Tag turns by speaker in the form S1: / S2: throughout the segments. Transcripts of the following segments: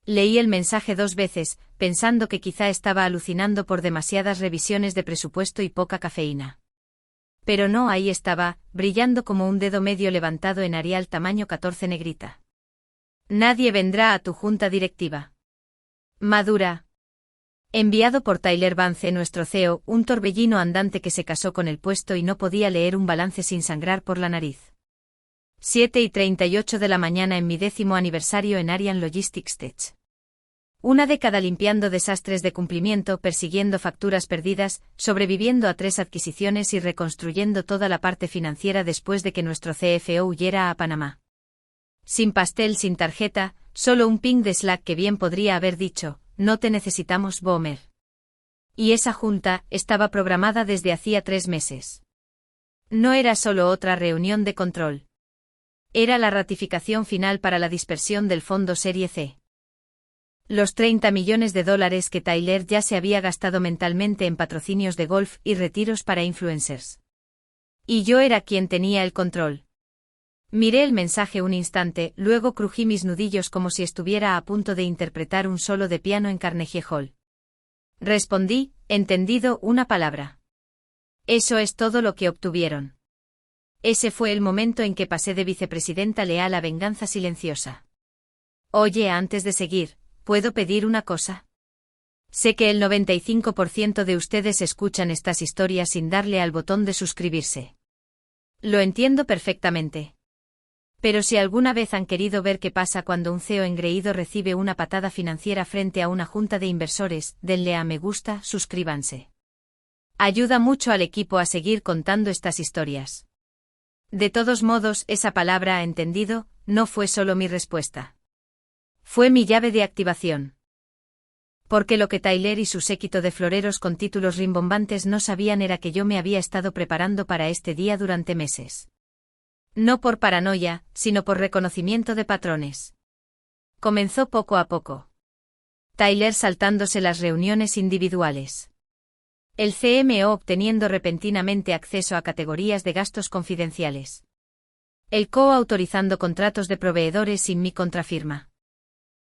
S1: Leí el mensaje 2 veces, pensando que quizá estaba alucinando por demasiadas revisiones de presupuesto y poca cafeína. Pero no, ahí estaba, brillando como un dedo medio levantado en Arial tamaño 14 negrita. Nadie vendrá a tu junta directiva. Madura. Enviado por Tyler Vance, nuestro CEO, un torbellino andante que se casó con el puesto y no podía leer un balance sin sangrar por la nariz. 7:38 de la mañana en mi 10º aniversario en Arian Logistics Tech. Una década limpiando desastres de cumplimiento, persiguiendo facturas perdidas, sobreviviendo a 3 adquisiciones y reconstruyendo toda la parte financiera después de que nuestro CFO huyera a Panamá. Sin pastel, sin tarjeta, solo un ping de Slack que bien podría haber dicho, no te necesitamos, Boomer. Y esa junta estaba programada desde hacía 3 meses. No era solo otra reunión de control. Era la ratificación final para la dispersión del fondo Serie C. Los $30 millones que Tyler ya se había gastado mentalmente en patrocinios de golf y retiros para influencers. Y yo era quien tenía el control. Miré el mensaje un instante, luego crují mis nudillos como si estuviera a punto de interpretar un solo de piano en Carnegie Hall. Respondí, entendido, una palabra. Eso es todo lo que obtuvieron. Ese fue el momento en que pasé de vicepresidenta leal a venganza silenciosa. Oye, antes de seguir, ¿puedo pedir una cosa? Sé que el 95% de ustedes escuchan estas historias sin darle al botón de suscribirse. Lo entiendo perfectamente. Pero si alguna vez han querido ver qué pasa cuando un CEO engreído recibe una patada financiera frente a una junta de inversores, denle a me gusta, suscríbanse. Ayuda mucho al equipo a seguir contando estas historias. De todos modos, esa palabra entendido no fue solo mi respuesta. Fue mi llave de activación. Porque lo que Tyler y su séquito de floreros con títulos rimbombantes no sabían era que yo me había estado preparando para este día durante meses. No por paranoia, sino por reconocimiento de patrones. Comenzó poco a poco. Tyler saltándose las reuniones individuales. El CMO obteniendo repentinamente acceso a categorías de gastos confidenciales. El CO autorizando contratos de proveedores sin mi contrafirma.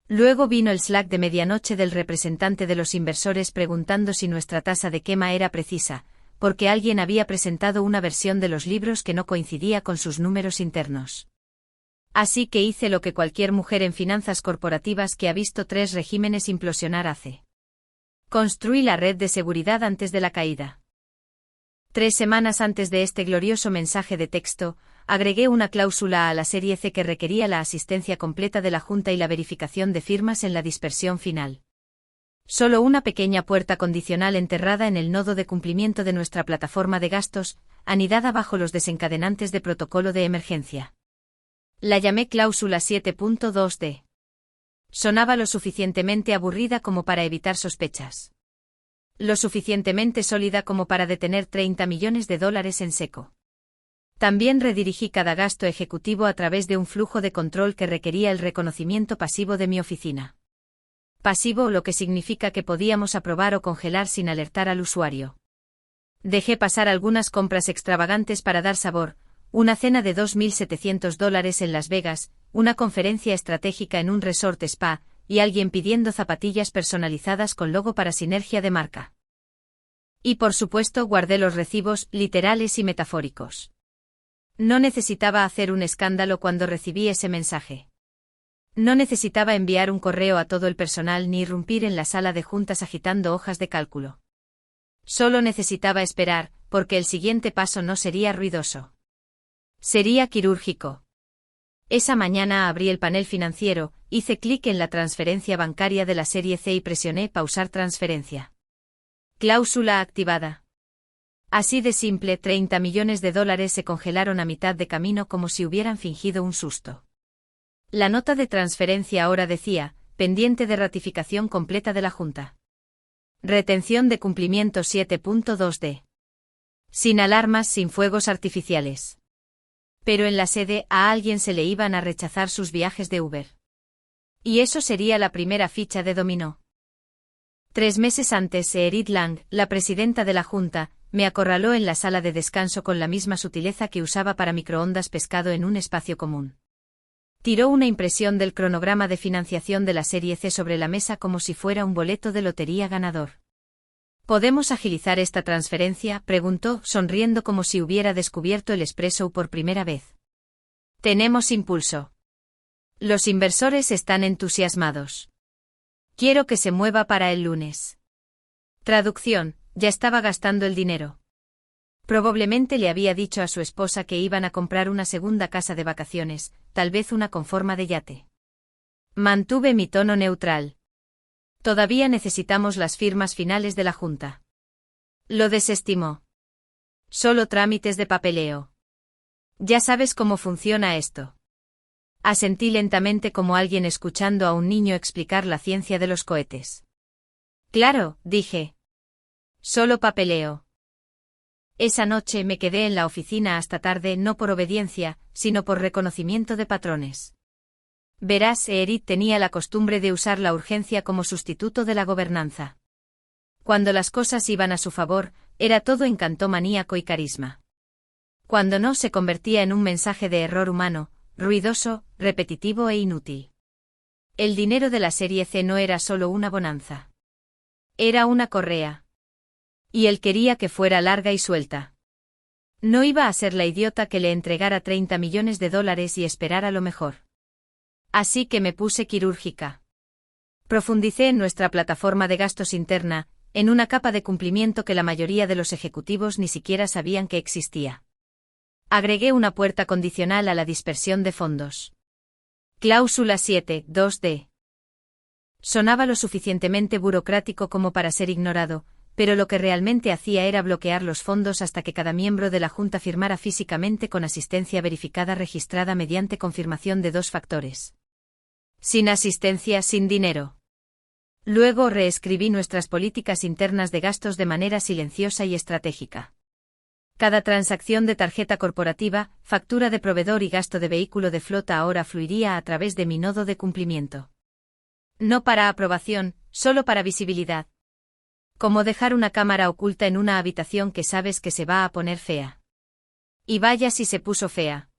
S1: Luego vino el Slack de medianoche del representante de los inversores preguntando si nuestra tasa de quema era precisa, porque alguien había presentado una versión de los libros que no coincidía con sus números internos. Así que hice lo que cualquier mujer en finanzas corporativas que ha visto 3 regímenes implosionar hace. Construí la red de seguridad antes de la caída. 3 semanas antes de este glorioso mensaje de texto, agregué una cláusula a la Serie C que requería la asistencia completa de la Junta y la verificación de firmas en la dispersión final. Solo una pequeña puerta condicional enterrada en el nodo de cumplimiento de nuestra plataforma de gastos, anidada bajo los desencadenantes de protocolo de emergencia. La llamé cláusula 7.2d. Sonaba lo suficientemente aburrida como para evitar sospechas. Lo suficientemente sólida como para detener $30 millones en seco. También redirigí cada gasto ejecutivo a través de un flujo de control que requería el reconocimiento pasivo de mi oficina. Pasivo, lo que significa que podíamos aprobar o congelar sin alertar al usuario. Dejé pasar algunas compras extravagantes para dar sabor, una cena de $2.700 en Las Vegas, una conferencia estratégica en un resort spa, y alguien pidiendo zapatillas personalizadas con logo para sinergia de marca. Y por supuesto guardé los recibos, literales y metafóricos. No necesitaba hacer un escándalo cuando recibí ese mensaje. No necesitaba enviar un correo a todo el personal ni irrumpir en la sala de juntas agitando hojas de cálculo. Solo necesitaba esperar, porque el siguiente paso no sería ruidoso. Sería quirúrgico. Esa mañana abrí el panel financiero, hice clic en la transferencia bancaria de la Serie C y presioné pausar transferencia. Cláusula activada. Así de simple, $30 millones se congelaron a mitad de camino como si hubieran fingido un susto. La nota de transferencia ahora decía, pendiente de ratificación completa de la Junta. Retención de cumplimiento 7.2d. Sin alarmas, sin fuegos artificiales. Pero en la sede a alguien se le iban a rechazar sus viajes de Uber. Y eso sería la primera ficha de dominó. 3 meses antes, Edith Lang, la presidenta de la Junta, me acorraló en la sala de descanso con la misma sutileza que usaba para microondas pescado en un espacio común. Tiró una impresión del cronograma de financiación de la serie C sobre la mesa como si fuera un boleto de lotería ganador. ¿Podemos agilizar esta transferencia?, preguntó, sonriendo como si hubiera descubierto el espresso por primera vez. Tenemos impulso. Los inversores están entusiasmados. Quiero que se mueva para el lunes. Traducción: ya estaba gastando el dinero. Probablemente le había dicho a su esposa que iban a comprar una segunda casa de vacaciones, tal vez una con forma de yate. Mantuve mi tono neutral. Todavía necesitamos las firmas finales de la Junta. Lo desestimó. Solo trámites de papeleo. Ya sabes cómo funciona esto. Asentí lentamente como alguien escuchando a un niño explicar la ciencia de los cohetes. Claro, dije. Solo papeleo. Esa noche me quedé en la oficina hasta tarde no por obediencia, sino por reconocimiento de patrones. Verás, Erit tenía la costumbre de usar la urgencia como sustituto de la gobernanza. Cuando las cosas iban a su favor, era todo encanto maníaco y carisma. Cuando no, se convertía en un mensaje de error humano, ruidoso, repetitivo e inútil. El dinero de la serie C no era solo una bonanza. Era una correa. Y él quería que fuera larga y suelta. No iba a ser la idiota que le entregara $30 millones y esperara lo mejor. Así que me puse quirúrgica. Profundicé en nuestra plataforma de gastos interna, en una capa de cumplimiento que la mayoría de los ejecutivos ni siquiera sabían que existía. Agregué una puerta condicional a la dispersión de fondos. Cláusula 7, 2D. Sonaba lo suficientemente burocrático como para ser ignorado, pero lo que realmente hacía era bloquear los fondos hasta que cada miembro de la Junta firmara físicamente con asistencia verificada registrada mediante confirmación de 2 factores. Sin asistencia, sin dinero. Luego reescribí nuestras políticas internas de gastos de manera silenciosa y estratégica. Cada transacción de tarjeta corporativa, factura de proveedor y gasto de vehículo de flota ahora fluiría a través de mi nodo de cumplimiento. No para aprobación, solo para visibilidad. Como dejar una cámara oculta en una habitación que sabes que se va a poner fea. Y vaya si se puso fea.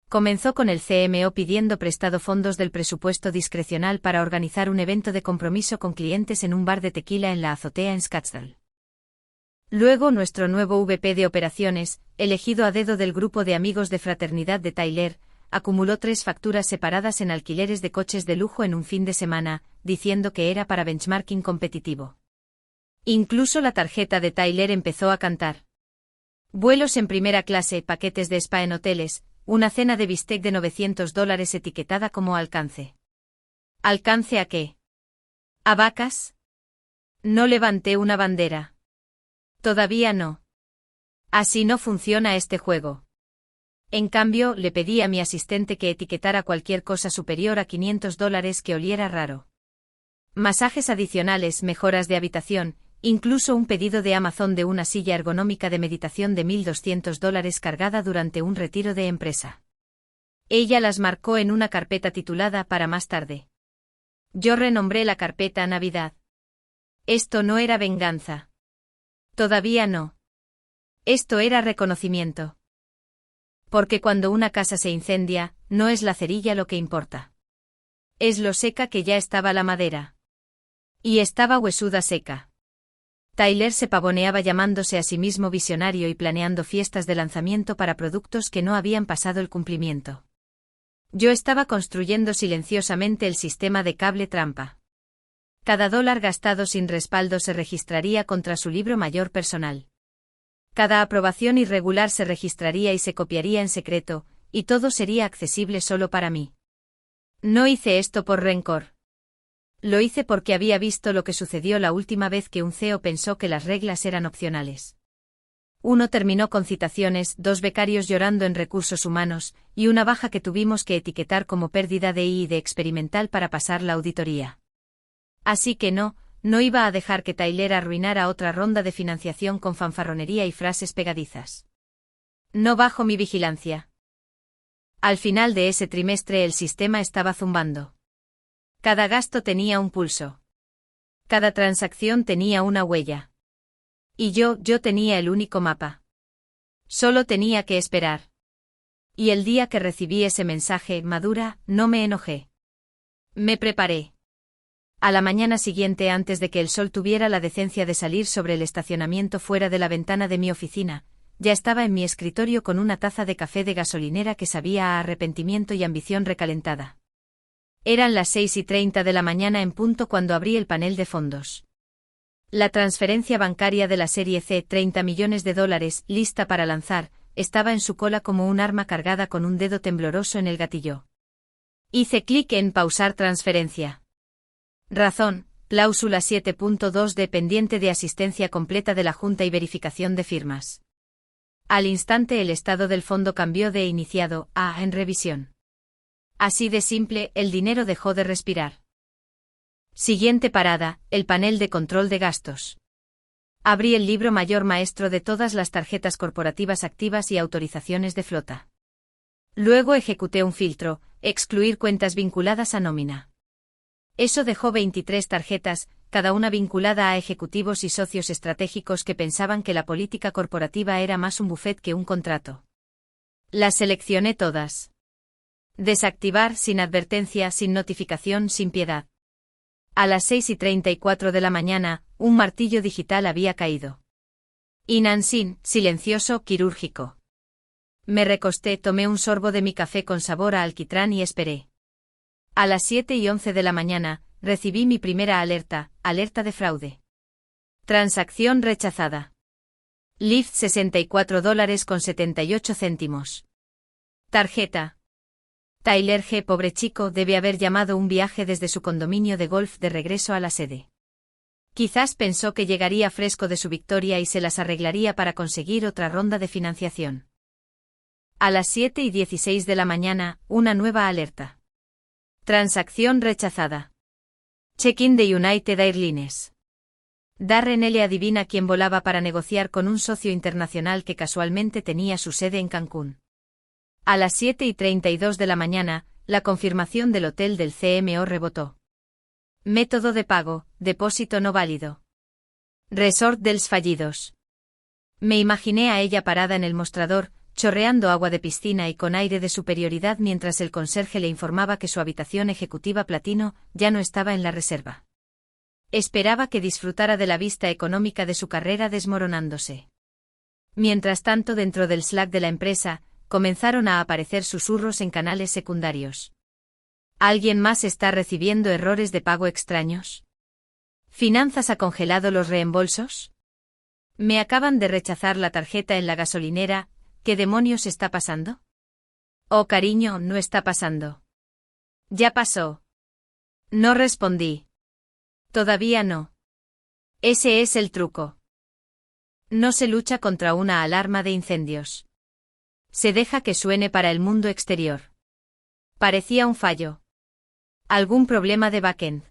S1: Comenzó con el CMO pidiendo prestado fondos del presupuesto discrecional para organizar un evento de compromiso con clientes en un bar de tequila en la azotea en Scottsdale. Luego nuestro nuevo VP de operaciones, elegido a dedo del grupo de amigos de fraternidad de Tyler, acumuló 3 facturas separadas en alquileres de coches de lujo en un fin de semana, diciendo que era para benchmarking competitivo. Incluso la tarjeta de Tyler empezó a cantar. Vuelos en primera clase, paquetes de spa en hoteles, una cena de bistec de $900 etiquetada como alcance. ¿Alcance a qué? ¿A vacas? No levanté una bandera. Todavía no. Así no funciona este juego. En cambio, le pedí a mi asistente que etiquetara cualquier cosa superior a $500 que oliera raro. Masajes adicionales, mejoras de habitación, incluso un pedido de Amazon de una silla ergonómica de meditación de $1.200 cargada durante un retiro de empresa. Ella las marcó en una carpeta titulada para más tarde. Yo renombré la carpeta Navidad. Esto no era venganza. Todavía no. Esto era reconocimiento. Porque cuando una casa se incendia, no es la cerilla lo que importa. Es lo seca que ya estaba la madera. Y estaba huesuda seca. Tyler se pavoneaba llamándose a sí mismo visionario y planeando fiestas de lanzamiento para productos que no habían pasado el cumplimiento. Yo estaba construyendo silenciosamente el sistema de cable trampa. Cada $1 gastado sin respaldo se registraría contra su libro mayor personal. Cada aprobación irregular se registraría y se copiaría en secreto, y todo sería accesible solo para mí. No hice esto por rencor. Lo hice porque había visto lo que sucedió la última vez que un CEO pensó que las reglas eran opcionales. Uno terminó con citaciones, 2 becarios llorando en recursos humanos, y una baja que tuvimos que etiquetar como pérdida de I y de experimental para pasar la auditoría. Así que no iba a dejar que Tyler arruinara otra ronda de financiación con fanfarronería y frases pegadizas. No bajo mi vigilancia. Al final de ese trimestre el sistema estaba zumbando. Cada gasto tenía un pulso. Cada transacción tenía una huella. Y yo tenía el único mapa. Solo tenía que esperar. Y el día que recibí ese mensaje, Madura, no me enojé. Me preparé. A la mañana siguiente, antes de que el sol tuviera la decencia de salir sobre el estacionamiento fuera de la ventana de mi oficina, ya estaba en mi escritorio con una taza de café de gasolinera que sabía a arrepentimiento y ambición recalentada. Eran las 6:30 de la mañana en punto cuando abrí el panel de fondos. La transferencia bancaria de la serie C, $30 millones, lista para lanzar, estaba en su cola como un arma cargada con un dedo tembloroso en el gatillo. Hice clic en pausar transferencia. Razón, cláusula 7.2 dependiente de asistencia completa de la Junta y verificación de firmas. Al instante el estado del fondo cambió de iniciado a en revisión. Así de simple, el dinero dejó de respirar. Siguiente parada, el panel de control de gastos. Abrí el libro mayor maestro de todas las tarjetas corporativas activas y autorizaciones de flota. Luego ejecuté un filtro, excluir cuentas vinculadas a nómina. Eso dejó 23 tarjetas, cada una vinculada a ejecutivos y socios estratégicos que pensaban que la política corporativa era más un buffet que un contrato. Las seleccioné todas. Desactivar sin advertencia, sin notificación, sin piedad. A las 6:34 de la mañana, un martillo digital había caído. Inansin, silencioso, quirúrgico. Me recosté, tomé un sorbo de mi café con sabor a alquitrán y esperé. A las 7:11 de la mañana, recibí mi primera alerta de fraude. Transacción rechazada. Lyft $64.78. Tarjeta. Tyler G. Pobre chico, debe haber llamado un viaje desde su condominio de golf de regreso a la sede. Quizás pensó que llegaría fresco de su victoria y se las arreglaría para conseguir otra ronda de financiación. A las 7:16 de la mañana, una nueva alerta. Transacción rechazada. Check-in de United Airlines. Darren L. adivina quién volaba para negociar con un socio internacional que casualmente tenía su sede en Cancún. A las 7:32 de la mañana, la confirmación del hotel del CMO rebotó. Método de pago, depósito no válido. Resort dels fallidos. Me imaginé a ella parada en el mostrador, chorreando agua de piscina y con aire de superioridad mientras el conserje le informaba que su habitación ejecutiva platino ya no estaba en la reserva. Esperaba que disfrutara de la vista económica de su carrera desmoronándose. Mientras tanto, dentro del Slack de la empresa, comenzaron a aparecer susurros en canales secundarios. ¿Alguien más está recibiendo errores de pago extraños? ¿Finanzas ha congelado los reembolsos? Me acaban de rechazar la tarjeta en la gasolinera, ¿qué demonios está pasando? Oh cariño, no está pasando. Ya pasó. No respondí. Todavía no. Ese es el truco. No se lucha contra una alarma de incendios. Se deja que suene para el mundo exterior. Parecía un fallo. ¿Algún problema de backend?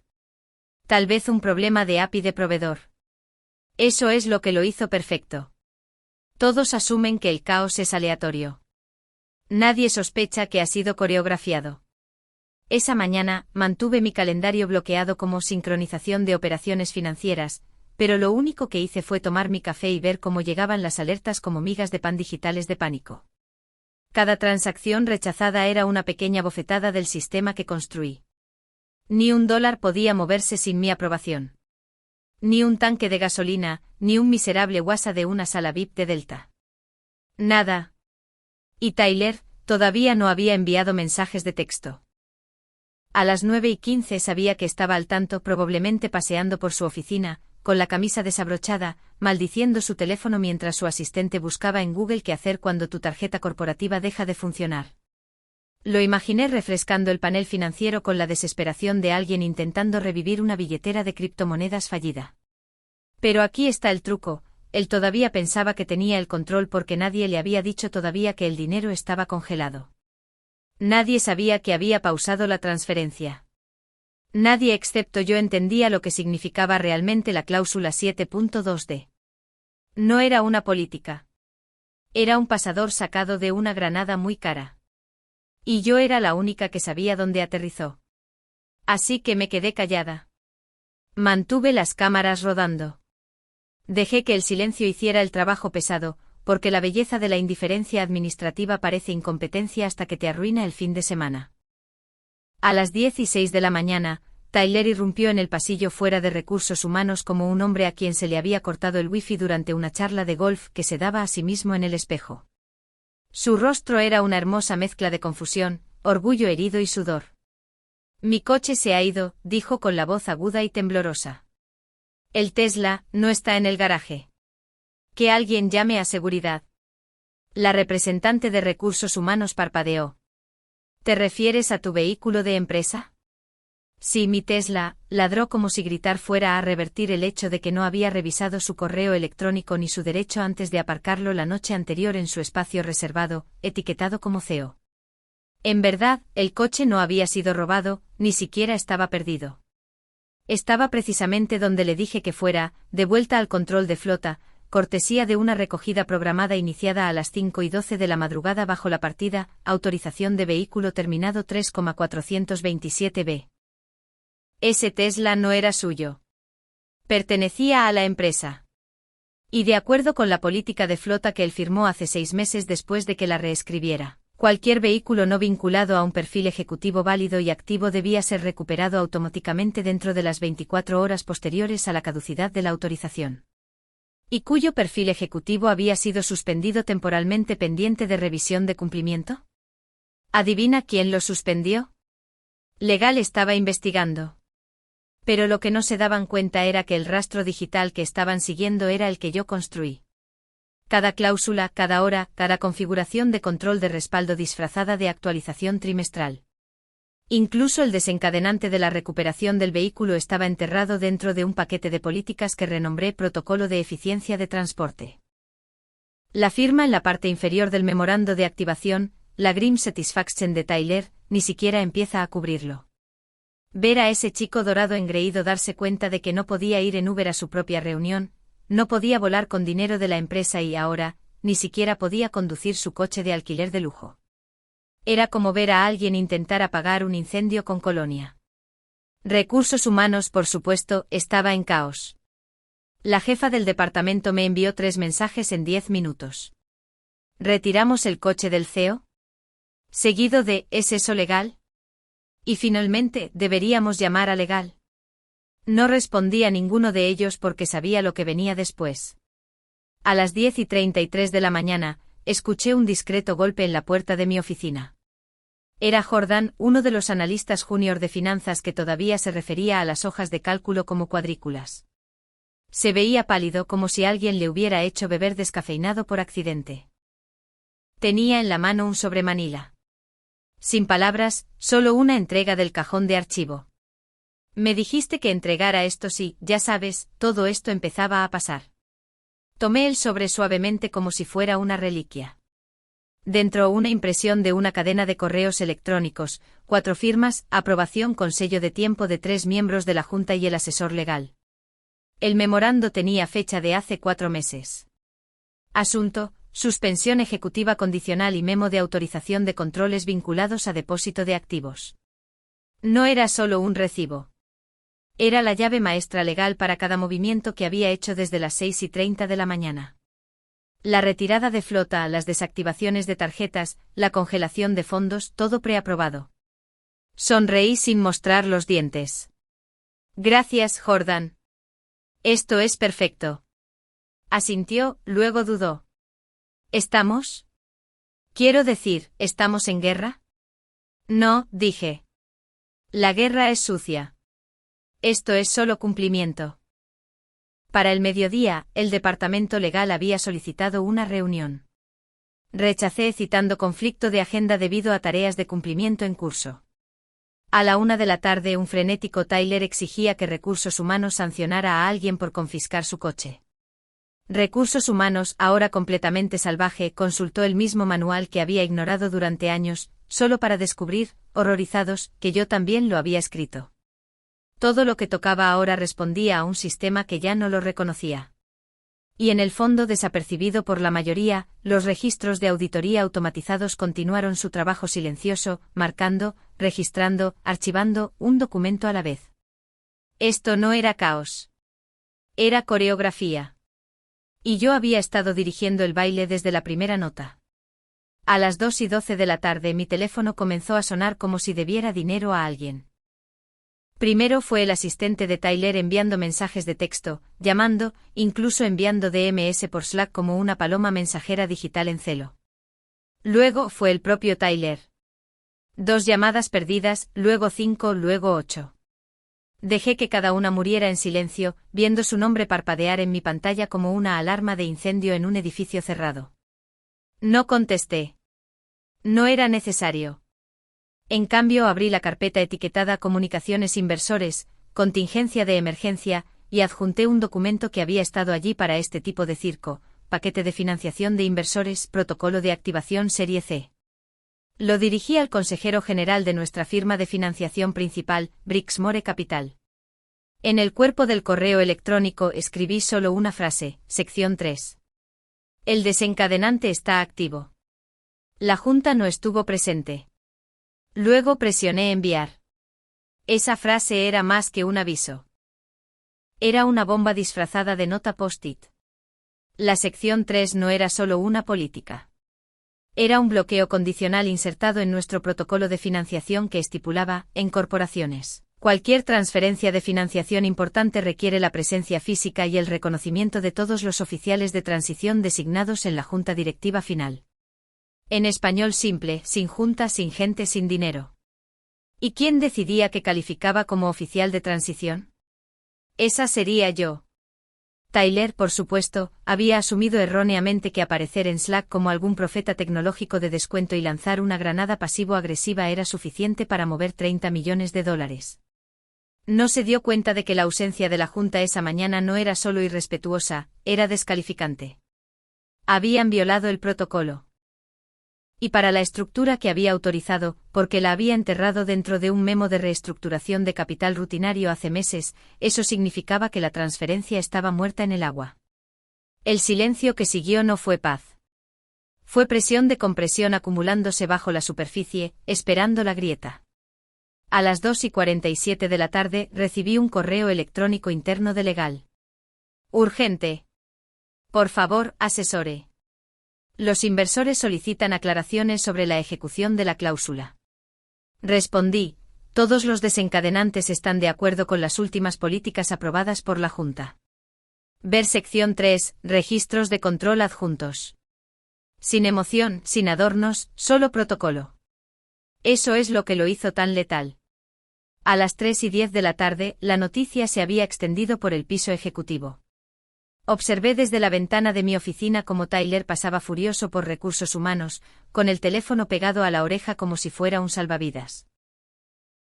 S1: Tal vez un problema de API de proveedor. Eso es lo que lo hizo perfecto. Todos asumen que el caos es aleatorio. Nadie sospecha que ha sido coreografiado. Esa mañana, mantuve mi calendario bloqueado como sincronización de operaciones financieras, pero lo único que hice fue tomar mi café y ver cómo llegaban las alertas como migas de pan digitales de pánico. Cada transacción rechazada era una pequeña bofetada del sistema que construí. Ni $1 podía moverse sin mi aprobación. Ni un tanque de gasolina, ni un miserable WhatsApp de una sala VIP de Delta. Nada. Y Tyler todavía no había enviado mensajes de texto. A las 9:15 sabía que estaba al tanto, probablemente paseando por su oficina, con la camisa desabrochada, maldiciendo su teléfono mientras su asistente buscaba en Google qué hacer cuando tu tarjeta corporativa deja de funcionar. Lo imaginé refrescando el panel financiero con la desesperación de alguien intentando revivir una billetera de criptomonedas fallida. Pero aquí está el truco, él todavía pensaba que tenía el control porque nadie le había dicho todavía que el dinero estaba congelado. Nadie sabía que había pausado la transferencia. Nadie excepto yo entendía lo que significaba realmente la cláusula 7.2d. No era una política. Era un pasador sacado de una granada muy cara. Y yo era la única que sabía dónde aterrizó. Así que me quedé callada. Mantuve las cámaras rodando. Dejé que el silencio hiciera el trabajo pesado, porque la belleza de la indiferencia administrativa parece incompetencia hasta que te arruina el fin de semana. A las 10:06 de la mañana, Tyler irrumpió en el pasillo fuera de recursos humanos como un hombre a quien se le había cortado el wifi durante una charla de golf que se daba a sí mismo en el espejo. Su rostro era una hermosa mezcla de confusión, orgullo herido y sudor. Mi coche se ha ido, dijo con la voz aguda y temblorosa. El Tesla no está en el garaje. Que alguien llame a seguridad. La representante de recursos humanos parpadeó. ¿Te refieres a tu vehículo de empresa? Sí, mi Tesla, ladró como si gritar fuera a revertir el hecho de que no había revisado su correo electrónico ni su derecho antes de aparcarlo la noche anterior en su espacio reservado, etiquetado como CEO. En verdad, el coche no había sido robado, ni siquiera estaba perdido. Estaba precisamente donde le dije que fuera, de vuelta al control de flota, cortesía de una recogida programada iniciada a las 5:12 de la madrugada bajo la partida, autorización de vehículo terminado 3,427b. Ese Tesla no era suyo. Pertenecía a la empresa. Y de acuerdo con la política de flota que él firmó hace 6 meses después de que la reescribiera, cualquier vehículo no vinculado a un perfil ejecutivo válido y activo debía ser recuperado automáticamente dentro de las 24 horas posteriores a la caducidad de la autorización. ¿Y cuyo perfil ejecutivo había sido suspendido temporalmente pendiente de revisión de cumplimiento? ¿Adivina quién lo suspendió? Legal estaba investigando. Pero lo que no se daban cuenta era que el rastro digital que estaban siguiendo era el que yo construí. Cada cláusula, cada hora, cada configuración de control de respaldo disfrazada de actualización trimestral. Incluso el desencadenante de la recuperación del vehículo estaba enterrado dentro de un paquete de políticas que renombré Protocolo de Eficiencia de Transporte. La firma en la parte inferior del memorando de activación, la Grim Satisfaction de Tyler, ni siquiera empieza a cubrirlo. Ver a ese chico dorado engreído darse cuenta de que no podía ir en Uber a su propia reunión, no podía volar con dinero de la empresa y ahora, ni siquiera podía conducir su coche de alquiler de lujo. Era como ver a alguien intentar apagar un incendio con colonia. Recursos humanos, por supuesto, estaba en caos. La jefa del departamento me envió 3 mensajes en 10 minutos. ¿Retiramos el coche del CEO? Seguido de ¿es eso legal? Y finalmente, ¿deberíamos llamar a legal? No respondí a ninguno de ellos porque sabía lo que venía después. A las 10:33 de la mañana, escuché un discreto golpe en la puerta de mi oficina. Era Jordan, uno de los analistas junior de finanzas que todavía se refería a las hojas de cálculo como cuadrículas. Se veía pálido como si alguien le hubiera hecho beber descafeinado por accidente. Tenía en la mano un sobremanila. Sin palabras, solo una entrega del cajón de archivo. Me dijiste que entregara esto si, ya sabes, todo esto empezaba a pasar. Tomé el sobre suavemente como si fuera una reliquia. Dentro una impresión de una cadena de correos electrónicos, 4 firmas, aprobación con sello de tiempo de 3 miembros de la Junta y el asesor legal. El memorando tenía fecha de hace 4 meses. Asunto: suspensión ejecutiva condicional y memo de autorización de controles vinculados a depósito de activos. No era solo un recibo. Era la llave maestra legal para cada movimiento que había hecho desde las 6:30 de la mañana. La retirada de flota, las desactivaciones de tarjetas, la congelación de fondos, todo preaprobado. Sonreí sin mostrar los dientes. Gracias, Jordan. Esto es perfecto. Asintió, luego dudó. ¿Estamos? Quiero decir, ¿estamos en guerra? No, dije. La guerra es sucia. Esto es solo cumplimiento. Para el mediodía, el departamento legal había solicitado una reunión. Rechacé citando conflicto de agenda debido a tareas de cumplimiento en curso. A la 1 de la tarde un frenético Tyler exigía que Recursos Humanos sancionara a alguien por confiscar su coche. Recursos Humanos, ahora completamente salvaje, consultó el mismo manual que había ignorado durante años, solo para descubrir, horrorizados, que yo también lo había escrito. Todo lo que tocaba ahora respondía a un sistema que ya no lo reconocía. Y en el fondo, desapercibido por la mayoría, los registros de auditoría automatizados continuaron su trabajo silencioso, marcando, registrando, archivando, un documento a la vez. Esto no era caos. Era coreografía. Y yo había estado dirigiendo el baile desde la primera nota. A las 2:12 de la tarde mi teléfono comenzó a sonar como si debiera dinero a alguien. Primero fue el asistente de Tyler enviando mensajes de texto, llamando, incluso enviando DMS por Slack como una paloma mensajera digital en celo. Luego fue el propio Tyler. 2 llamadas perdidas, luego 5, luego 8. Dejé que cada una muriera en silencio, viendo su nombre parpadear en mi pantalla como una alarma de incendio en un edificio cerrado. No contesté. No era necesario. En cambio abrí la carpeta etiquetada Comunicaciones Inversores, Contingencia de Emergencia, y adjunté un documento que había estado allí para este tipo de circo, Paquete de Financiación de Inversores, Protocolo de Activación Serie C. Lo dirigí al consejero general de nuestra firma de financiación principal, Brixmore Capital. En el cuerpo del correo electrónico escribí solo una frase, sección 3. El desencadenante está activo. La Junta no estuvo presente. Luego presioné enviar. Esa frase era más que un aviso. Era una bomba disfrazada de nota post-it. La sección 3 no era solo una política. Era un bloqueo condicional insertado en nuestro protocolo de financiación que estipulaba, en corporaciones, cualquier transferencia de financiación importante requiere la presencia física y el reconocimiento de todos los oficiales de transición designados en la junta directiva final. En español simple, sin junta, sin gente, sin dinero. ¿Y quién decidía que calificaba como oficial de transición? Esa sería yo. Tyler, por supuesto, había asumido erróneamente que aparecer en Slack como algún profeta tecnológico de descuento y lanzar una granada pasivo-agresiva era suficiente para mover $30 millones. No se dio cuenta de que la ausencia de la Junta esa mañana no era solo irrespetuosa, era descalificante. Habían violado el protocolo. Y para la estructura que había autorizado, porque la había enterrado dentro de un memo de reestructuración de capital rutinario hace meses, eso significaba que la transferencia estaba muerta en el agua. El silencio que siguió no fue paz. Fue presión de compresión acumulándose bajo la superficie, esperando la grieta. A las 2:47 de la tarde recibí un correo electrónico interno de legal. Urgente. Por favor, asesore. Los inversores solicitan aclaraciones sobre la ejecución de la cláusula. Respondí, todos los desencadenantes están de acuerdo con las últimas políticas aprobadas por la Junta. Ver sección 3, registros de control adjuntos. Sin emoción, sin adornos, solo protocolo. Eso es lo que lo hizo tan letal. A las 3:10 de la tarde, la noticia se había extendido por el piso ejecutivo. Observé desde la ventana de mi oficina cómo Tyler pasaba furioso por recursos humanos, con el teléfono pegado a la oreja como si fuera un salvavidas.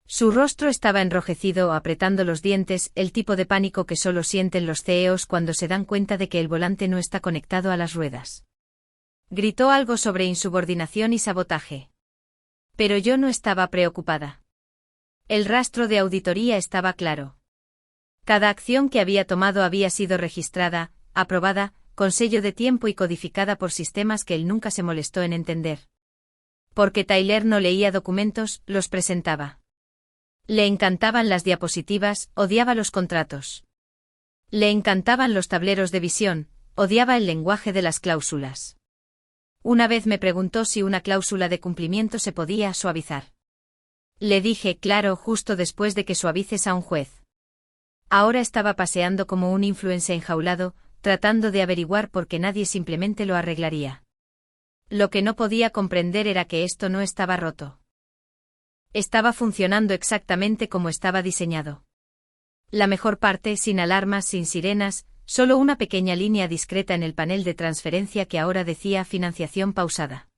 S1: Su rostro estaba enrojecido, apretando los dientes, el tipo de pánico que solo sienten los CEOs cuando se dan cuenta de que el volante no está conectado a las ruedas. Gritó algo sobre insubordinación y sabotaje. Pero yo no estaba preocupada. El rastro de auditoría estaba claro. Cada acción que había tomado había sido registrada, aprobada, con sello de tiempo y codificada por sistemas que él nunca se molestó en entender. Porque Tyler no leía documentos, los presentaba. Le encantaban las diapositivas, odiaba los contratos. Le encantaban los tableros de visión, odiaba el lenguaje de las cláusulas. Una vez me preguntó si una cláusula de cumplimiento se podía suavizar. Le dije, claro, justo después de que suavices a un juez. Ahora estaba paseando como un influencer enjaulado, tratando de averiguar por qué nadie simplemente lo arreglaría. Lo que no podía comprender era que esto no estaba roto. Estaba funcionando exactamente como estaba diseñado. La mejor parte, sin alarmas, sin sirenas, solo una pequeña línea discreta en el panel de transferencia que ahora decía financiación pausada.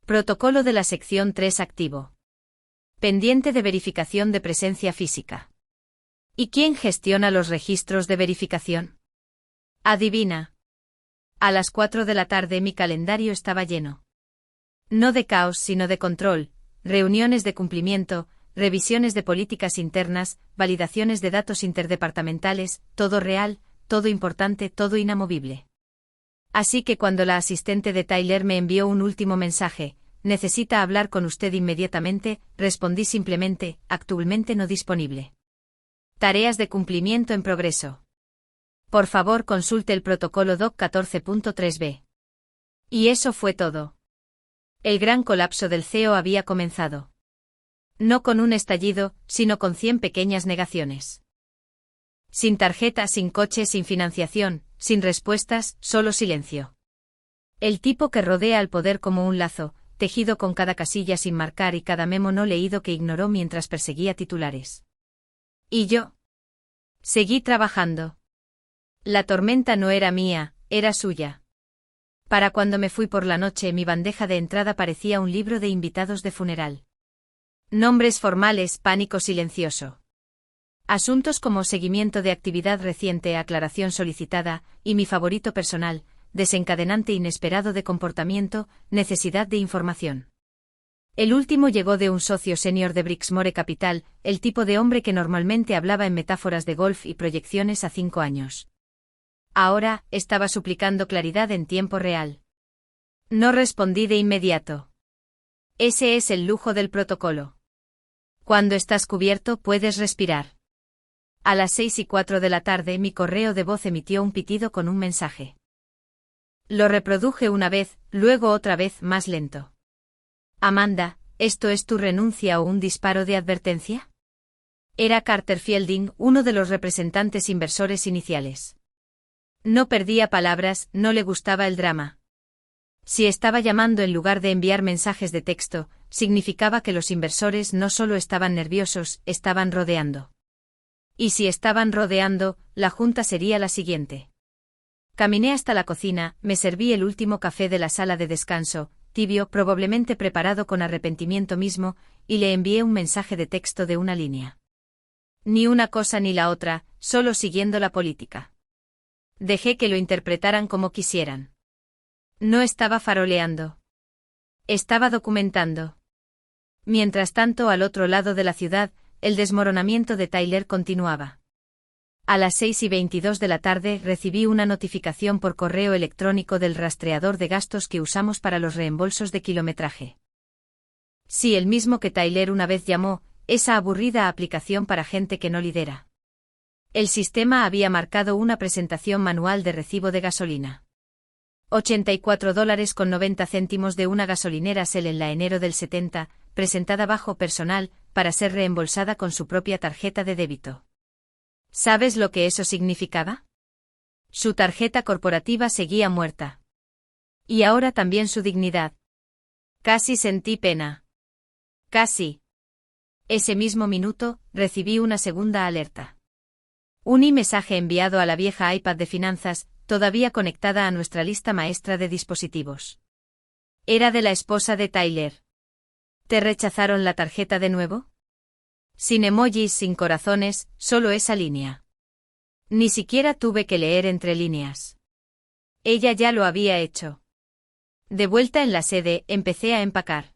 S1: Protocolo de la sección 3 activo. Pendiente de verificación de presencia física. ¿Y quién gestiona los registros de verificación? Adivina. A las 4 de la tarde mi calendario estaba lleno. No de caos sino de control, reuniones de cumplimiento, revisiones de políticas internas, validaciones de datos interdepartamentales, todo real, todo importante, todo inamovible. Así que cuando la asistente de Tyler me envió un último mensaje, necesita hablar con usted inmediatamente, respondí simplemente, actualmente no disponible. Tareas de cumplimiento en progreso. Por favor, consulte el protocolo DOC 14.3b. Y eso fue todo. El gran colapso del CEO había comenzado. No con un estallido, sino con 100 pequeñas negaciones. Sin tarjeta, sin coche, sin financiación, sin respuestas, solo silencio. El tipo que rodea al poder como un lazo, tejido con cada casilla sin marcar y cada memo no leído que ignoró mientras perseguía titulares. Y yo. Seguí trabajando. La tormenta no era mía, era suya. Para cuando me fui por la noche, mi bandeja de entrada parecía un libro de invitados de funeral. Nombres formales, pánico silencioso. Asuntos como seguimiento de actividad reciente, aclaración solicitada, y mi favorito personal, desencadenante inesperado de comportamiento, necesidad de información. El último llegó de un socio senior de Brixmore Capital, el tipo de hombre que normalmente hablaba en metáforas de golf y proyecciones a 5 años. Ahora, estaba suplicando claridad en tiempo real. No respondí de inmediato. Ese es el lujo del protocolo. Cuando estás cubierto puedes respirar. A las 6:04 de la tarde mi correo de voz emitió un pitido con un mensaje. Lo reproduje una vez, luego otra vez más lento. Amanda, ¿esto es tu renuncia o un disparo de advertencia? Era Carter Fielding, uno de los representantes inversores iniciales. No perdía palabras, no le gustaba el drama. Si estaba llamando en lugar de enviar mensajes de texto, significaba que los inversores no solo estaban nerviosos, estaban rodeando. Y si estaban rodeando, la junta sería la siguiente. Caminé hasta la cocina, me serví el último café de la sala de descanso, tibio, probablemente preparado con arrepentimiento mismo, y le envié un mensaje de texto de una línea. Ni una cosa ni la otra, solo siguiendo la política. Dejé que lo interpretaran como quisieran. No estaba faroleando. Estaba documentando. Mientras tanto, al otro lado de la ciudad, el desmoronamiento de Tyler continuaba. A las 6:22 de la tarde recibí una notificación por correo electrónico del rastreador de gastos que usamos para los reembolsos de kilometraje. Sí, el mismo que Tyler una vez llamó, esa aburrida aplicación para gente que no lidera. El sistema había marcado una presentación manual de recibo de gasolina. $84.90 de una gasolinera Shell en la enero del 70, presentada bajo personal, para ser reembolsada con su propia tarjeta de débito. ¿Sabes lo que eso significaba? Su tarjeta corporativa seguía muerta. Y ahora también su dignidad. Casi sentí pena. Casi. Ese mismo minuto, recibí una segunda alerta. Un mensaje enviado a la vieja iPad de finanzas, todavía conectada a nuestra lista maestra de dispositivos. Era de la esposa de Tyler. ¿Te rechazaron la tarjeta de nuevo? Sin emojis, sin corazones, solo esa línea. Ni siquiera tuve que leer entre líneas. Ella ya lo había hecho. De vuelta en la sede, empecé a empacar.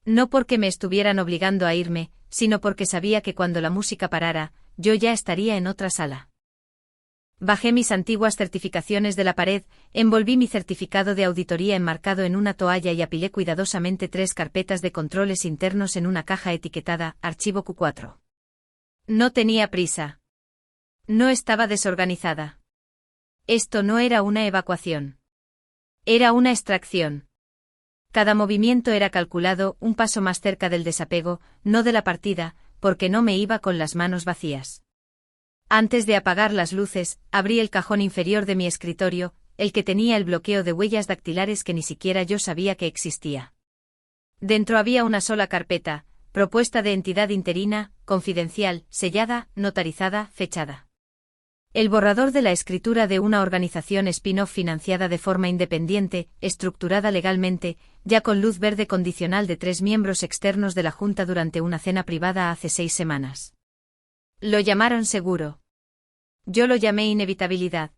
S1: No porque me estuvieran obligando a irme, sino porque sabía que cuando la música parara, yo ya estaría en otra sala. Bajé mis antiguas certificaciones de la pared, envolví mi certificado de auditoría enmarcado en una toalla y apilé cuidadosamente 3 carpetas de controles internos en una caja etiquetada Archivo Q4. No tenía prisa. No estaba desorganizada. Esto no era una evacuación. Era una extracción. Cada movimiento era calculado, un paso más cerca del desapego, no de la partida, porque no me iba con las manos vacías. Antes de apagar las luces, abrí el cajón inferior de mi escritorio, el que tenía el bloqueo de huellas dactilares que ni siquiera yo sabía que existía. Dentro había una sola carpeta, propuesta de entidad interina, confidencial, sellada, notarizada, fechada. El borrador de la escritura de una organización spin-off financiada de forma independiente, estructurada legalmente, ya con luz verde condicional de 3 miembros externos de la Junta durante una cena privada hace 6 semanas. Lo llamaron seguro. Yo lo llamé inevitabilidad.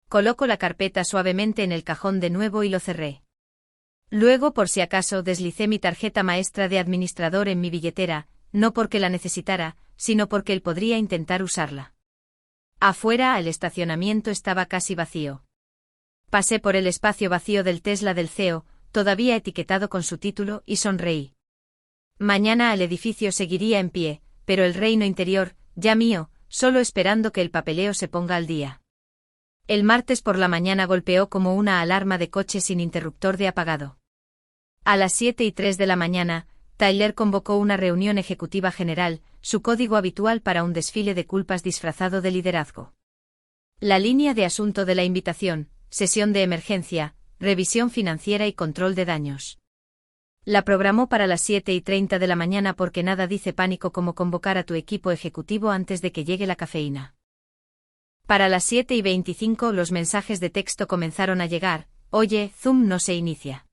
S1: Coloco la carpeta suavemente en el cajón de nuevo y lo cerré. Luego, por si acaso, deslicé mi tarjeta maestra de administrador en mi billetera, no porque la necesitara, sino porque él podría intentar usarla. Afuera, el estacionamiento estaba casi vacío. Pasé por el espacio vacío del Tesla del CEO, todavía etiquetado con su título, y sonreí. Mañana el edificio seguiría en pie, pero el reino interior, ya mío, solo esperando que el papeleo se ponga al día. El martes por la mañana golpeó como una alarma de coche sin interruptor de apagado. A las 7:03 de la mañana, Tyler convocó una reunión ejecutiva general, su código habitual para un desfile de culpas disfrazado de liderazgo. La línea de asunto de la invitación: sesión de emergencia, revisión financiera y control de daños. La programó para las 7:30 de la mañana porque nada dice pánico como convocar a tu equipo ejecutivo antes de que llegue la cafeína. Para las 7:25 los mensajes de texto comenzaron a llegar: oye, Zoom no se inicia.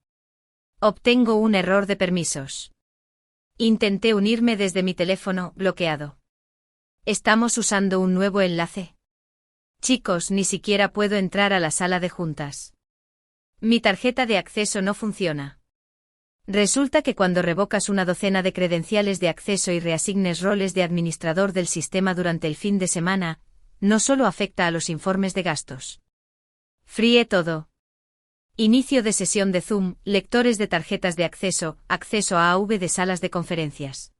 S1: Obtengo un error de permisos. Intenté unirme desde mi teléfono, bloqueado. ¿Estamos usando un nuevo enlace? Chicos, ni siquiera puedo entrar a la sala de juntas. Mi tarjeta de acceso no funciona. Resulta que cuando revocas una docena de credenciales de acceso y reasignes roles de administrador del sistema durante el fin de semana, no solo afecta a los informes de gastos. Fríe todo. Inicio de sesión de Zoom, lectores de tarjetas de acceso, acceso a AV de salas de conferencias.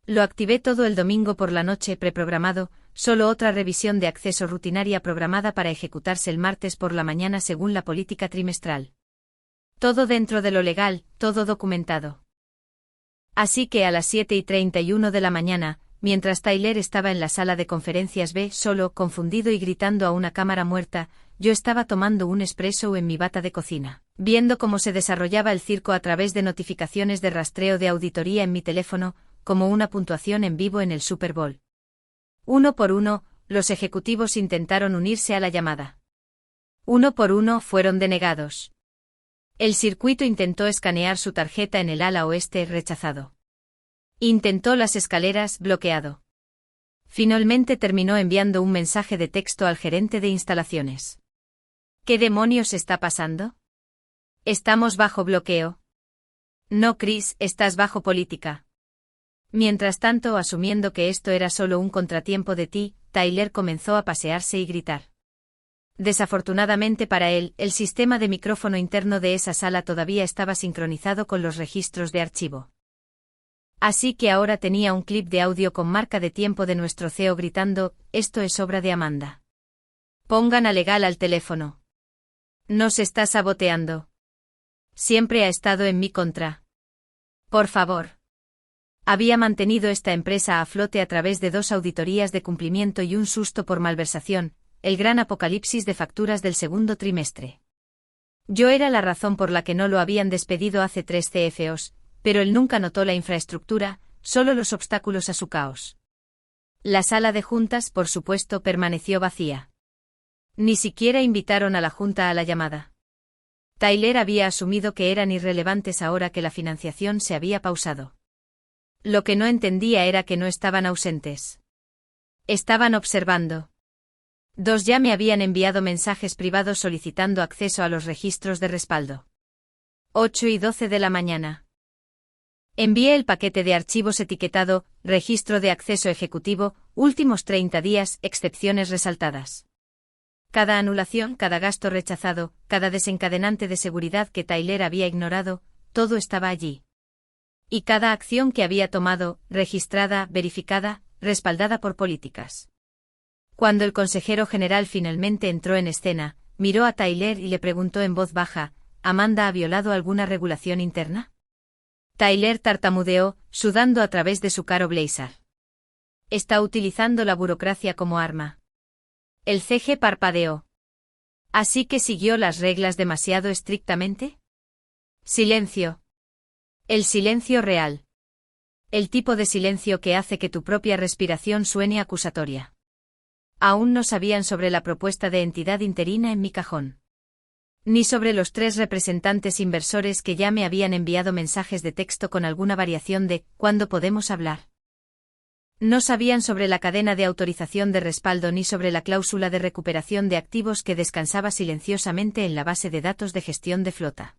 S1: Lo activé todo el domingo por la noche preprogramado, solo otra revisión de acceso rutinaria programada para ejecutarse el martes por la mañana según la política trimestral. Todo dentro de lo legal, todo documentado. Así que a las 7:31 de la mañana, mientras Tyler estaba en la sala de conferencias B solo, confundido y gritando a una cámara muerta, yo estaba tomando un espresso en mi bata de cocina, viendo cómo se desarrollaba el circo a través de notificaciones de rastreo de auditoría en mi teléfono, como una puntuación en vivo en el Super Bowl. Uno por uno, los ejecutivos intentaron unirse a la llamada. Uno por uno fueron denegados. El circuito intentó escanear su tarjeta en el ala oeste, rechazado. Intentó las escaleras, bloqueado. Finalmente terminó enviando un mensaje de texto al gerente de instalaciones. ¿Qué demonios está pasando? Estamos bajo bloqueo. No, Chris, estás bajo política. Mientras tanto, asumiendo que esto era solo un contratiempo de ti, Tyler comenzó a pasearse y gritar. Desafortunadamente para él, el sistema de micrófono interno de esa sala todavía estaba sincronizado con los registros de archivo. Así que ahora tenía un clip de audio con marca de tiempo de nuestro CEO gritando: esto es obra de Amanda. Pongan a legal al teléfono. Nos está saboteando. Siempre ha estado en mi contra. Por favor. Había mantenido esta empresa a flote a través de 2 auditorías de cumplimiento y un susto por malversación, el gran apocalipsis de facturas del segundo trimestre. Yo era la razón por la que no lo habían despedido hace 3 CFOs, pero él nunca notó la infraestructura, solo los obstáculos a su caos. La sala de juntas, por supuesto, permaneció vacía. Ni siquiera invitaron a la junta a la llamada. Tyler había asumido que eran irrelevantes ahora que la financiación se había pausado. Lo que no entendía era que no estaban ausentes. Estaban observando. 2 ya me habían enviado mensajes privados solicitando acceso a los registros de respaldo. 8:12 de la mañana. Envié el paquete de archivos etiquetado Registro de acceso ejecutivo, últimos 30 días, excepciones resaltadas. Cada anulación, cada gasto rechazado, cada desencadenante de seguridad que Tyler había ignorado, todo estaba allí. Y cada acción que había tomado, registrada, verificada, respaldada por políticas. Cuando el consejero general finalmente entró en escena, miró a Tyler y le preguntó en voz baja: ¿Amanda ha violado alguna regulación interna? Tyler tartamudeó, sudando a través de su caro blazer. Está utilizando la burocracia como arma. El CG parpadeó. ¿Así que siguió las reglas demasiado estrictamente? Silencio. El silencio real. El tipo de silencio que hace que tu propia respiración suene acusatoria. Aún no sabían sobre la propuesta de entidad interina en mi cajón. Ni sobre los 3 representantes inversores que ya me habían enviado mensajes de texto con alguna variación de ¿cuándo podemos hablar? No sabían sobre la cadena de autorización de respaldo ni sobre la cláusula de recuperación de activos que descansaba silenciosamente en la base de datos de gestión de flota.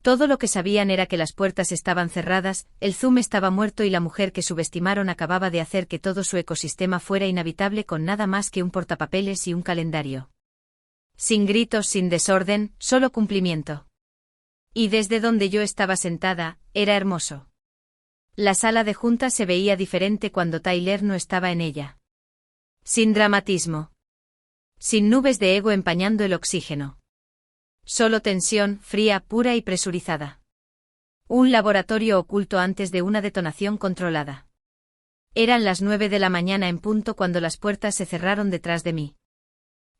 S1: Todo lo que sabían era que las puertas estaban cerradas, el Zoom estaba muerto y la mujer que subestimaron acababa de hacer que todo su ecosistema fuera inhabitable con nada más que un portapapeles y un calendario. Sin gritos, sin desorden, solo cumplimiento. Y desde donde yo estaba sentada, era hermoso. La sala de juntas se veía diferente cuando Tyler no estaba en ella. Sin dramatismo. Sin nubes de ego empañando el oxígeno. Solo tensión, fría, pura y presurizada. Un laboratorio oculto antes de una detonación controlada. Eran las 9 de la mañana en punto cuando las puertas se cerraron detrás de mí.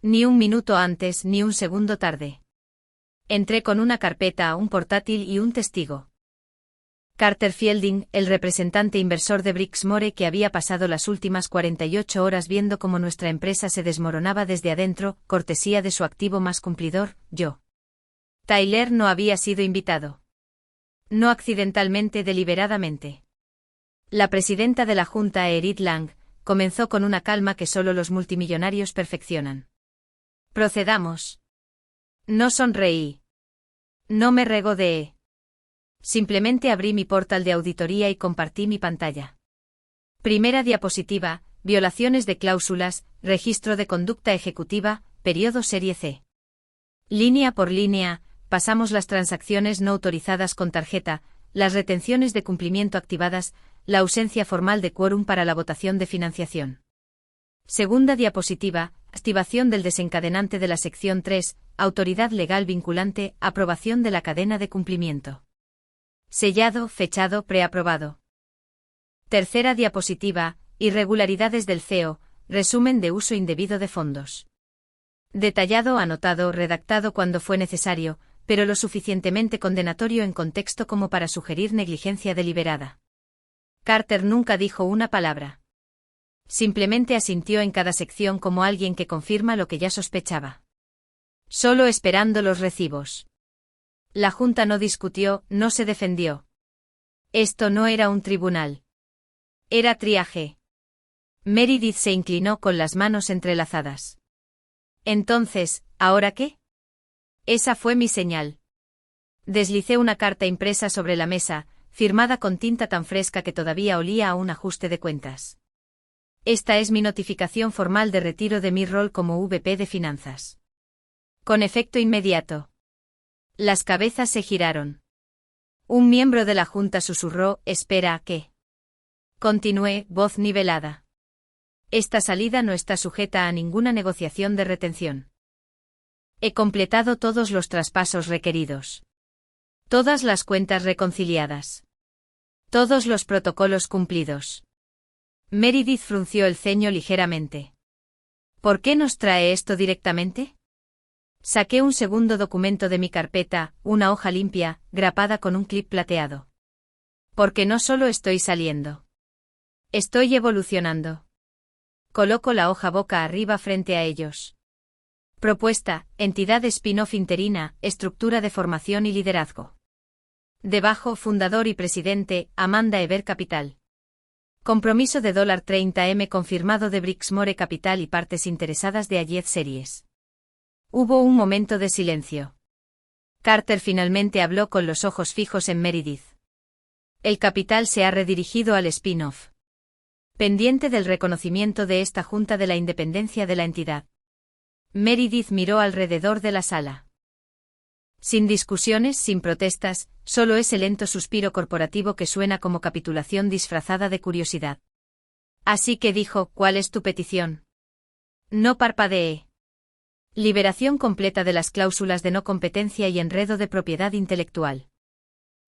S1: Ni un minuto antes ni un segundo tarde. Entré con una carpeta, un portátil y un testigo. Carter Fielding, el representante inversor de Brixmore que había pasado las últimas 48 horas viendo cómo nuestra empresa se desmoronaba desde adentro, cortesía de su activo más cumplidor, yo. Tyler no había sido invitado. No accidentalmente, deliberadamente. La presidenta de la Junta, Edith Lang, comenzó con una calma que solo los multimillonarios perfeccionan. Procedamos. No sonreí. No me regodeé. Simplemente abrí mi portal de auditoría y compartí mi pantalla. Primera diapositiva, violaciones de cláusulas, registro de conducta ejecutiva, periodo serie C. Línea por línea, pasamos las transacciones no autorizadas con tarjeta, las retenciones de cumplimiento activadas, la ausencia formal de quórum para la votación de financiación. Segunda diapositiva, activación del desencadenante de la sección 3, autoridad legal vinculante, aprobación de la cadena de cumplimiento. Sellado, fechado, preaprobado. Tercera diapositiva, irregularidades del CEO, resumen de uso indebido de fondos. Detallado, anotado, redactado cuando fue necesario, pero lo suficientemente condenatorio en contexto como para sugerir negligencia deliberada. Carter nunca dijo una palabra. Simplemente asintió en cada sección como alguien que confirma lo que ya sospechaba. Solo esperando los recibos. La Junta no discutió, no se defendió. Esto no era un tribunal. Era triaje. Meredith se inclinó con las manos entrelazadas. Entonces, ¿ahora qué? Esa fue mi señal. Deslicé una carta impresa sobre la mesa, firmada con tinta tan fresca que todavía olía a un ajuste de cuentas. Esta es mi notificación formal de retiro de mi rol como VP de Finanzas. Con efecto inmediato. Las cabezas se giraron. Un miembro de la Junta susurró, espera a qué. Continué, voz nivelada. Esta salida no está sujeta a ninguna negociación de retención. He completado todos los traspasos requeridos. Todas las cuentas reconciliadas. Todos los protocolos cumplidos. Meredith frunció el ceño ligeramente. ¿Por qué nos trae esto directamente? Saqué un segundo documento de mi carpeta, una hoja limpia, grapada con un clip plateado. Porque no solo estoy saliendo. Estoy evolucionando. Coloco la hoja boca arriba frente a ellos. Propuesta, entidad spin-off interina, estructura de formación y liderazgo. Debajo, fundador y presidente, Amanda Eber Capital. Compromiso de $30M confirmado de Brixmore Capital y partes interesadas de Allied Series. Hubo un momento de silencio. Carter finalmente habló con los ojos fijos en Meredith. El capital se ha redirigido al spin-off. Pendiente del reconocimiento de esta junta de la independencia de la entidad. Meredith miró alrededor de la sala. Sin discusiones, sin protestas, solo ese lento suspiro corporativo que suena como capitulación disfrazada de curiosidad. Así que dijo, ¿cuál es tu petición? No parpadeé. Liberación completa de las cláusulas de no competencia y enredo de propiedad intelectual.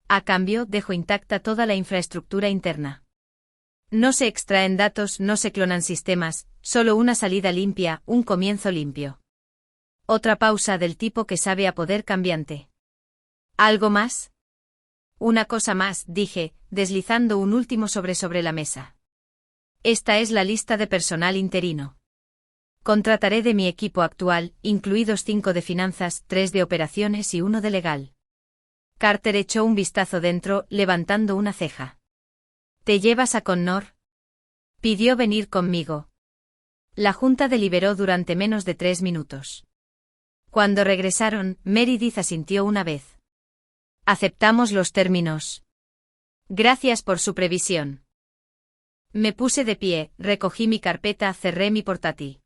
S1: A cambio, dejo intacta toda la infraestructura interna. No se extraen datos, no se clonan sistemas, solo una salida limpia, un comienzo limpio. Otra pausa del tipo que sabe a poder cambiante. ¿Algo más? Una cosa más, dije, deslizando un último sobre la mesa. Esta es la lista de personal interino. Contrataré de mi equipo actual, incluidos 5 de finanzas, 3 de operaciones y 1 de legal. Carter echó un vistazo dentro, levantando una ceja. ¿Te llevas a Connor? Pidió venir conmigo. La junta deliberó durante menos de 3 minutos. Cuando regresaron, Meredith asintió una vez. Aceptamos los términos. Gracias por su previsión. Me puse de pie, recogí mi carpeta, cerré mi portátil.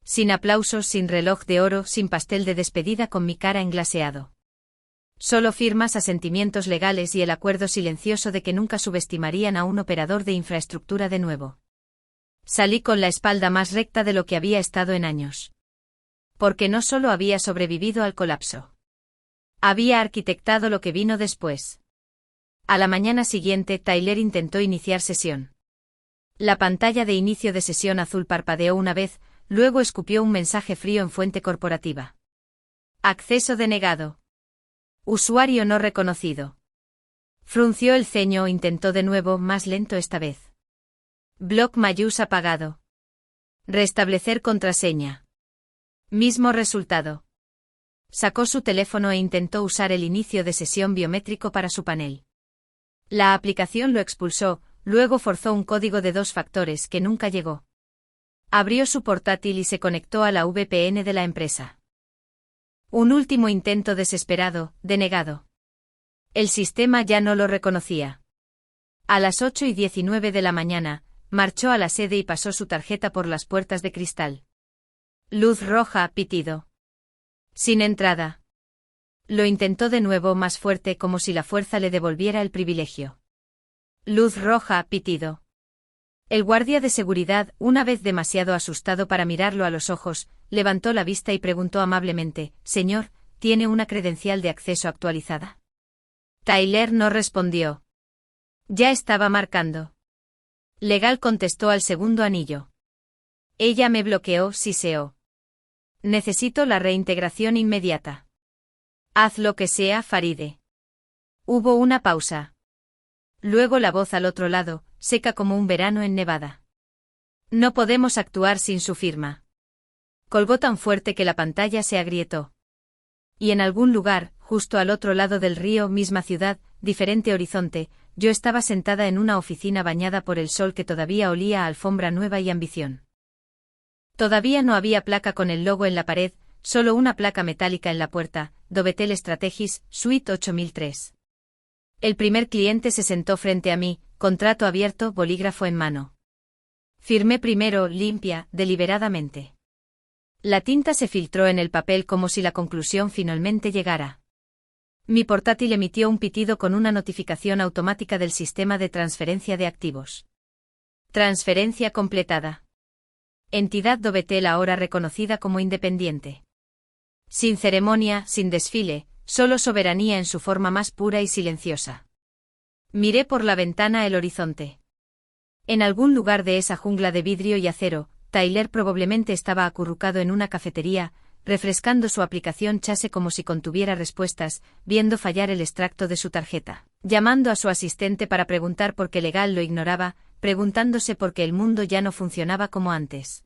S1: Sin aplausos, sin reloj de oro, sin pastel de despedida con mi cara englaseado. Solo firmas, asentimientos legales y el acuerdo silencioso de que nunca subestimarían a un operador de infraestructura de nuevo. Salí con la espalda más recta de lo que había estado en años. Porque no solo había sobrevivido al colapso. Había arquitectado lo que vino después. A la mañana siguiente, Tyler intentó iniciar sesión. La pantalla de inicio de sesión azul parpadeó una vez, luego escupió un mensaje frío en fuente corporativa. Acceso denegado. Usuario no reconocido. Frunció el ceño e intentó de nuevo, más lento esta vez. Block Mayús apagado. Restablecer contraseña. Mismo resultado. Sacó su teléfono e intentó usar el inicio de sesión biométrico para su panel. La aplicación lo expulsó, luego forzó un código de 2 factores que nunca llegó. Abrió su portátil y se conectó a la VPN de la empresa. Un último intento desesperado, denegado. El sistema ya no lo reconocía. A las 8:19 de la mañana, marchó a la sede y pasó su tarjeta por las puertas de cristal. Luz roja, pitido. Sin entrada. Lo intentó de nuevo más fuerte como si la fuerza le devolviera el privilegio. Luz roja, pitido. El guardia de seguridad, una vez demasiado asustado para mirarlo a los ojos, levantó la vista y preguntó amablemente, «Señor, ¿tiene una credencial de acceso actualizada?» Tyler no respondió. Ya estaba marcando. Legal contestó al segundo anillo. Ella me bloqueó, siseó. Necesito la reintegración inmediata. Haz lo que sea, Faride. Hubo una pausa. Luego la voz al otro lado, seca como un verano en Nevada. No podemos actuar sin su firma. Colgó tan fuerte que la pantalla se agrietó. Y en algún lugar, justo al otro lado del río, misma ciudad, diferente horizonte, yo estaba sentada en una oficina bañada por el sol que todavía olía a alfombra nueva y ambición. Todavía no había placa con el logo en la pared, solo una placa metálica en la puerta, Dovetel Strategis, Suite 8003. El primer cliente se sentó frente a mí, contrato abierto, bolígrafo en mano. Firmé primero, limpia, deliberadamente. La tinta se filtró en el papel como si la conclusión finalmente llegara. Mi portátil emitió un pitido con una notificación automática del sistema de transferencia de activos. Transferencia completada. Entidad Dovetel ahora reconocida como independiente. Sin ceremonia, sin desfile, solo soberanía en su forma más pura y silenciosa. Miré por la ventana el horizonte. En algún lugar de esa jungla de vidrio y acero, Tyler probablemente estaba acurrucado en una cafetería, refrescando su aplicación Chase como si contuviera respuestas, viendo fallar el extracto de su tarjeta, llamando a su asistente para preguntar por qué Legal lo ignoraba, preguntándose por qué el mundo ya no funcionaba como antes.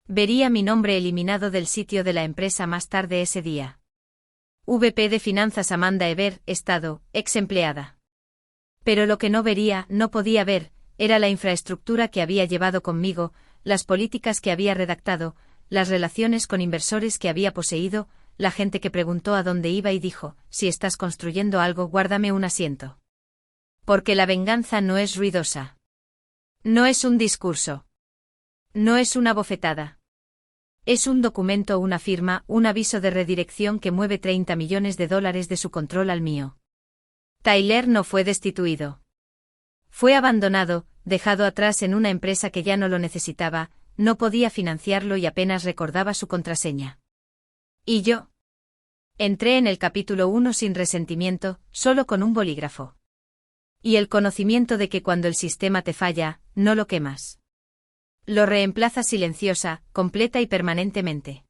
S1: Vería mi nombre eliminado del sitio de la empresa más tarde ese día. VP de Finanzas Amanda Eber, Estado, ex empleada. Pero lo que no vería, no podía ver, era la infraestructura que había llevado conmigo, las políticas que había redactado, las relaciones con inversores que había poseído, la gente que preguntó a dónde iba y dijo, si estás construyendo algo, guárdame un asiento. Porque la venganza no es ruidosa. No es un discurso. No es una bofetada. Es un documento, una firma, un aviso de redirección que mueve $30 millones de su control al mío. Tyler no fue destituido. Fue abandonado, dejado atrás en una empresa que ya no lo necesitaba, no podía financiarlo y apenas recordaba su contraseña. ¿Y yo? Entré en el capítulo 1 sin resentimiento, solo con un bolígrafo. Y el conocimiento de que cuando el sistema te falla, no lo quemas. Lo reemplaza silenciosa, completa y permanentemente.